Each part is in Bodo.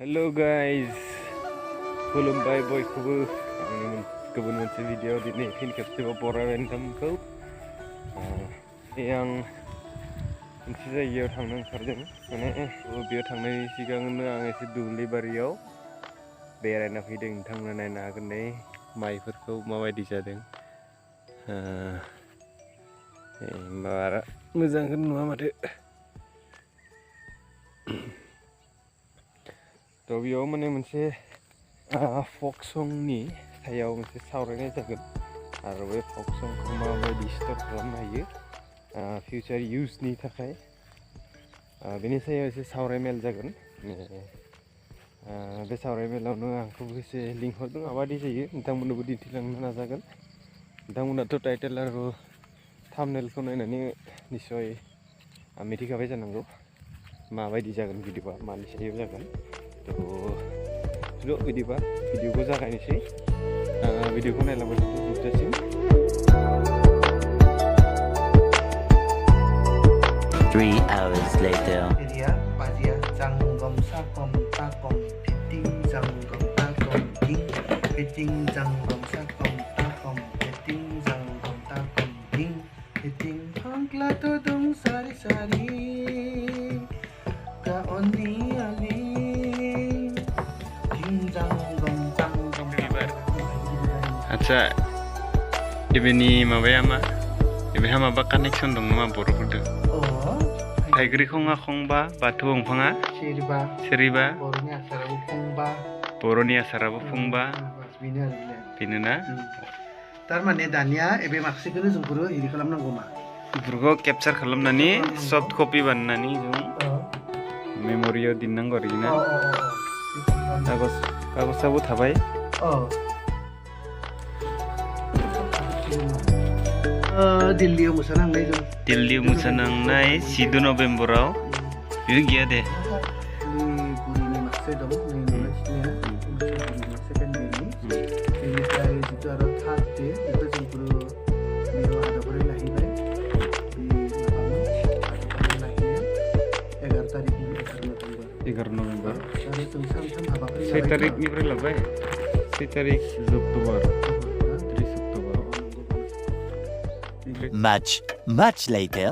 Hello guys, खुलुमबाय बयखौबो आंनि गुबुन मोनसे भिडिअ दिनै फिन खेबसेबाव बरायनानै नोंथांमोनखौ आं मोनसे जायगायाव थांनो ओंखारदों माने बेयाव थांनायनि सिगांनो आं एसे दुब्लि बारियाव बेरायना फैदों नोंथांमोना नायनो हागोन नै माइफोरखौ माबायदि जादों बारा मोजांखौनो नुवा माथो तो बेयाव माने मोनसे फक संनि सायाव मोनसे सावरायनाय जागोन आरो बे फक संखौ माबायदि स्टप खालामनो हायो फिउचार इउजनि थाखाय बेनि सायाव एसे सावरायमेल जागोन बे सावरायमेलावनो आंखौबो एसे लिंहरदों माबायदि जायो नोंथांमोननोबो दिन्थिलांनो नाजागोन नोंथांमोनाथ' टाइटेल आरो थाम्बनेलखौ नायनानै निस्सय मिथिखाबाय जानांगौ माबायदि जागोन भिडिअआ मानि सायाव जागोन तो बिदिबा भिडिअखौ जागायनोसै भिडिअखौ नायलांबाय थादो जोबजासिम 3 hours later. Dia pazia janggom sakom takom piting janggom takom ding piting janggom sakom takom piting janggom takom ding piting hongla to dong sari sari ka oni ali ding janggom janggom आच्छा इबेनि माबाया मा इबेहा माबा कानेक्सन दं नामा बर'फोरदों थाइग्रिखङा खंबा बाथौ दंफाङा सेरिबा बर'नि आसाराबो फंबा बेनो ना तारमाने दानिया एबे माखासेखौनो जोंफोरो इदि खालामनांगौ मा बेफोरखौ केपचार खालामनानै सफ्ट कपि बानायनानै जों मेम'रियाव दोननांगौ आरोखि ना कागजाबो थाबाय दिल्लीयाव मोसानांनाय जों दिल्लीयाव मोसानांनाय 10 नभेम्बराव बेयो गैया दे बुरिनि माखासे दं सेकेन्ड डेनि बेनिफ्राय जितु आरो थार्ड डे बेखौ जोंफोरो बेयाव हादाबरै लाहैबाय बे 11 तारिखनि 11 नभेम्बर आरो जों सानथाम हाबाफारि 6 तारिखनिफ्राय लाबाय 6 तारिख अक्ट'बर Much later.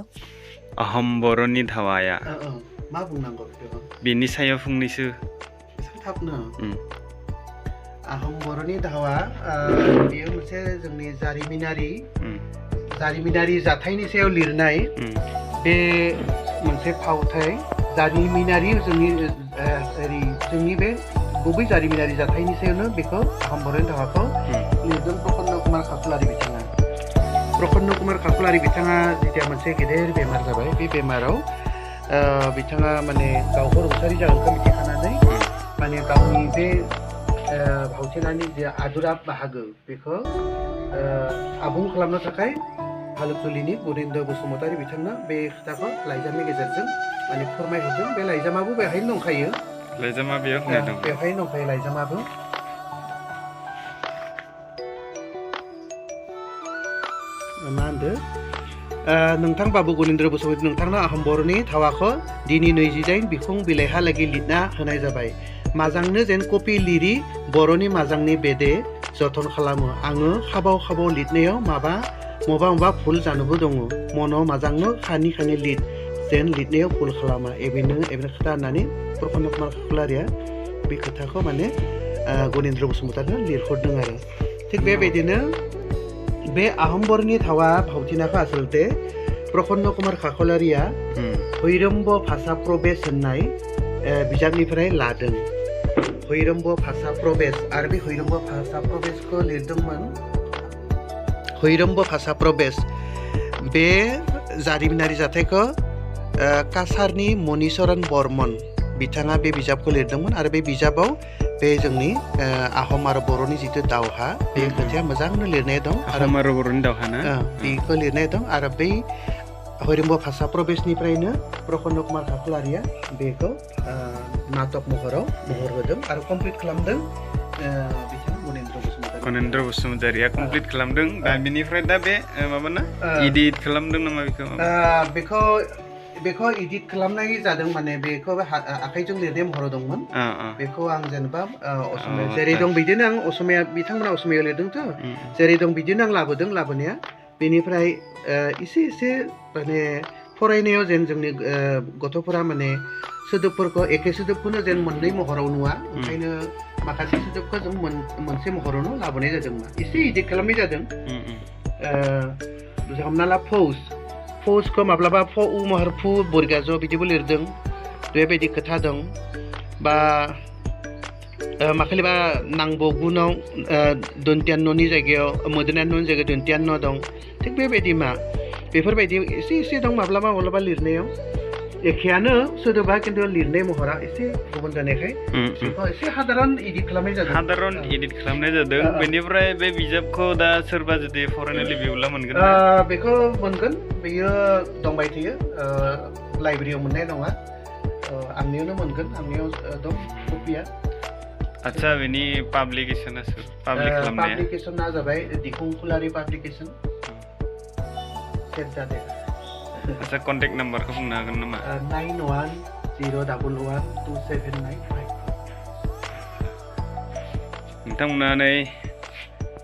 आहम बर'नि धावाया मा बुंनांगौ बेखौ बेनि सायाव फंनैसो थाबनो आहम बर'नि धावा बेयो मोनसे जोंनि जारिमिनारि जाथायनि सायाव लिरनाय बे मोनसे फावथाय जारिमिनारि जोंनि बे गुबै जारिमिनारि जाथायनि सायावनो बेखौ आहम बर'नि धावाखौ लिरदों प्रफुल्ल कुमार खाख्लारि बिथाङा प्रफुल्ल कुमार खाख्लारि बिथाङा जेथिया मोनसे गेदेर बेमार जाबाय बे बेमाराव बिथाङा माने गावखौ रुंसारि जागोनखौ मिथिखानानै माने गावनि बे भावथिनानि जे आदुरा बाहागो बेखौ आबुं खालामनो थाखाय भालुकजुलिनि बरिन्द्र बसुमतारी बिथांनो बे खोथाखौ लाइजामनि गेजेरजों माने फोरमायहरदों बे लाइजामाबो बेवहायनो दंखायो लाइजामा बेवहायनो दंखायो लाइजामाबो मा होनदो नोंथां बाबु गलिन्द्र बसुमतारी नोंथांनो आहम बर'नि धावाखौ दिनै 28 बिखुं बिलाइहालागै लिरना होनाय जाबाय माजांनो जेन कपि लिरि बर'नि माजांनि बेदे जतन खालामो आङो खाबाव लिरनायाव माबा भुल जानोबो दङ मनाव माजांनो खानि लिर जेन लिरनायाव भुल खालामा एबेनो खोथा होननानै प्रफुल्ल कुमार खाख्लारिया बे खोथाखौ माने गलिन्द्र बसुमतारीनो लिरहरदों आरो थिग बेबायदिनो बे आहम बर'नि धावा भावथिनाखौ आसलते प्रफुल्ल कुमार खाख्लारिया भैरम्ब भाषा प्रवेश होननाय बिजाबनिफ्राय लादों भैरम्ब भाषा प्रवेश आरो बे भैरम्ब भाषा प्रवेशखौ लिरदोंमोन भैरम्ब भाषा प्रवेश बे जारिमिनारि जाथायखौ काछारनि मणिचरण बर्मन बिथाङा बे बिजाबखौ लिरदोंमोन आरो बे बिजाबाव बे जोंनि आहम आरो बर'नि जितु दावहा बे खोथाया मोजांनो लिरनाय दं आहम आरो बर'नि दावहा ना बेखौ लिरनाय दं आरो बै भैरम्ब भाषा प्रवेशनिफ्रायनो प्रफुल्ल कुमार खाख्लारिया बेखौ नाटक महर होदों आरो कमप्लिट खालामदों गनेन्द्र बसुमतारीया कमप्लिट खालामदों दा बेनिफ्राय दा बे माबाना एडिट खालामदों नामा बेखौ बेखौ एडिट खालामनाय जादों माने बेखौ आखाइजों लिरनाय महराव दंमोन बेखौ आं जेनेबा असमिया जेरै दं बिदिनो आं असमिया बिथांमोना असमियायाव लिरदोंथ' जेरै दं बिदिनो आं लाबोनाया बेनिफ्राय एसे माने फरायनायाव जेन जोंनि गथ'फोरा माने सोदोबफोरखौ एखे सोदोबखौनो जेन मोननै महराव नुवा ओंखायनो माखासे सोदोबखौ जों मोनसे महरावनो लाबोनाय जादोंमोन एसे एडिट खालामनाय जादों हमना ला फौजखौ माब्लाबा फ उ महर फु बरगाज बिदिबो लिरदों बेबायदि खोथा दं बा माखालिबा नांबगुनाव दन्त्यान्न'नि जायगायाव मोदोनान्न'नि जायगायाव दन्त्यान्न' दं थिग बेबायदि बेफोरबायदि एसे दं माब्लाबा लिरनायाव एखेयानो सोदोबा खिन्थु लिरनाय महरा एसे गुबुन जानायखाय बेखौ एसे साधारन एडिट खालामनाय जादों बेनिफ्राय बे बिजाबखौ दा सोरबा जुदि फरायनो लुबैयोब्ला मोनगोन बेखौ मोनगोन बेयो दंबाय थायो लाइब्रेरियाव मोननाय नङा आंनियावनो मोनगोन आंनियाव दं कपिया आच्छा बेनि पाब्लिकेशना सोर पाब्लिक खालामनाया पाब्लिकेशना जाबाय दिखुं ख'लारि पाब्लिकेशन सेट जादों आच्छा कन्टेक्ट नाम्बारखौ बुंनो हागोन नामा 91011279 नोंथांमोना नै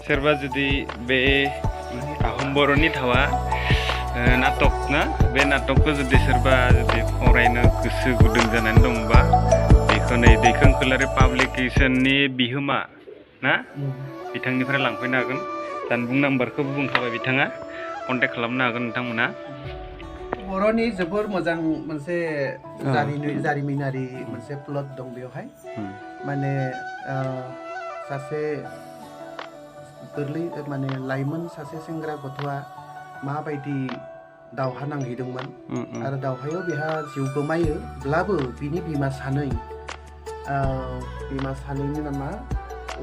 सोरबा जुदि बे आहम बर'नि धावा नाटक ना बे नाटकखौ जुदि सोरबा जुदि फरायनो गोसो गुदुं जानानै दंबा बेखौ नै दैखं ख'लारि पाब्लिकेशननि बिहोमा ना बिथांनिफ्राय लांफैनो हागोन जानबुं नाम्बारखौबो बुंखाबाय बिथाङा कन्टेक्ट खालामनो हागोन नोंथांमोना बर'नि जोबोर मोजां मोनसे जारिमिनारि मोनसे प्लट दं बेवहाय माने सासे गोरलै माने लाइमोन सासे सेंग्रा गथ'आ माबायदि दावहा नांहैदोंमोन आरो दावहायाव बिहा जिउ गोमायोब्लाबो बिनि बिमा सानैनि नामा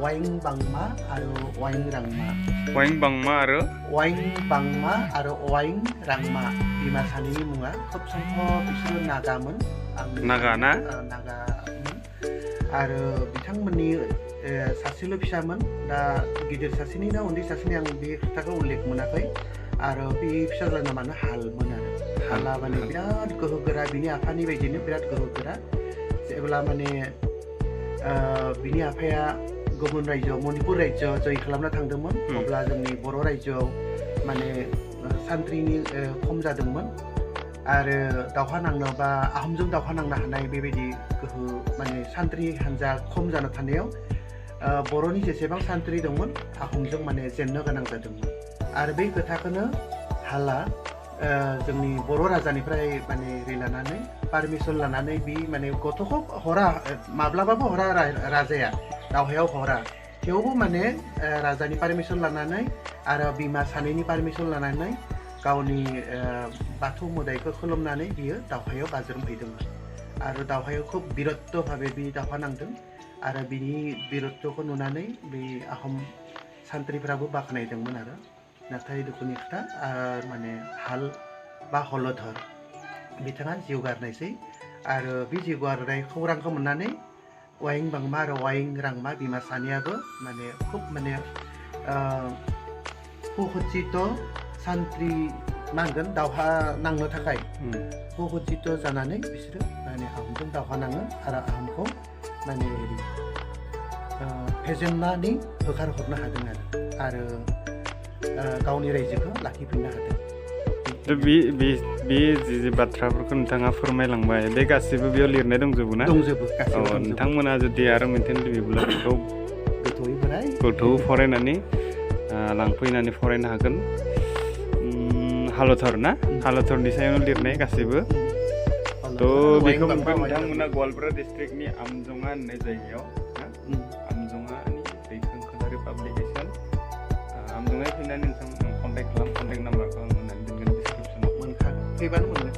वाइं बांमा आरो वाइं रांमा बिमा सानैनि मुङा खोब सम्भब बिसोरो नागामोन नागा आरो बिथांमोननि सासेल' फिसामोन दा गिदिर सासेनि ना उन्दै सासेनि आं बे खोथाखौ उल्लेख मोनाखै आरो बे फिसाज्लानि नामानो हालमोन आरो हाला माने बिराद गोहोगोरा बिनि आफानि बायदिनो बिराद गोहोगोरा जेब्ला माने बिनि आफाया गुबुन रायजोआव मणिपुर रायजोआव जय खालामना थांदोंमोन अब्ला जोंनि बर' रायजोआव माने सान्थ्रिनि खम जादोंमोन आरो दावहा नांनो बा आहमजों दावहा नांनो हानाय बेबायदि गोहो माने सान्थ्रि हान्जा खम जाना थानायाव बर'नि जेसेबां सान्थ्रि दंमोन आहमजों माने जेननो गोनां जादोंमोन आरो बे खोथाखौनो हाला जोंनि बर' राजानिफ्राय माने लानानै पारमिसन लानानै बि माने गथ'खौ हरा माब्लाबाबो हरा राजाया दावहायाव हरा थेवबो माने राजानि पारमिसन लानानै आरो बिमा सानैनि पारमिसन लानानै गावनि बाथौ मोदायखौ खुलुमनानै बियो दावहायाव बाज्रुमहैदोंमोन आरो दावहायाव खोब बिरत्त भाबे बि दावहा नांदों आरो बिनि बिरत्तखौ नुनानै बे आहम सान्थ्रिफ्राबो बाख्नायदोंमोन आरो नाथाय दुखुनि खोथा माने हाल बा हलधर बिथाङा जिउ गारनायसै आरो बे जिउ गारनाय खौरांखौ मोननानै वाइं बांमा आरो वाइं रांमा बिमा सानैयाबो माने खुब माने सुखजित सान्थ्रि मा होनगोन दावहा नांनो थाखाय सुखजित जानानै बिसोरो माने आहमजों दावहा नाङो आरो आहमखौ माने फेजेननानै होखारहरनो हादों आरो गावनि रायजोखौ लाखिफिननो हादों बे जि बाथ्राफोरखौ नोंथाङा फोरमायलांबाय बे गासिबो बेयाव लिरनाय दंजोबो ना गासिबो नोंथांमोना जुदि आरो मिन्थिनो लुबैयोब्ला बेखौ गोथौयै फरायनानै लांफैनानै फरायनो हागोन हालधर ना हालधरनि सायावनो लिरनाय गासिबो बेखौ नोंथांमोना गवालपारा डिस्ट्रिक्टनि आमजंगा होननाय जायगायाव आमजंगानि दैखं ख'लारि पाब्लिकेशन आमजंगायाव फैनानै नोंथांमोना कन्टेक्ट नाम्बारखौ आं होनानै दोनगोन डिसक्रिपसनाव फैबानो मोनगोन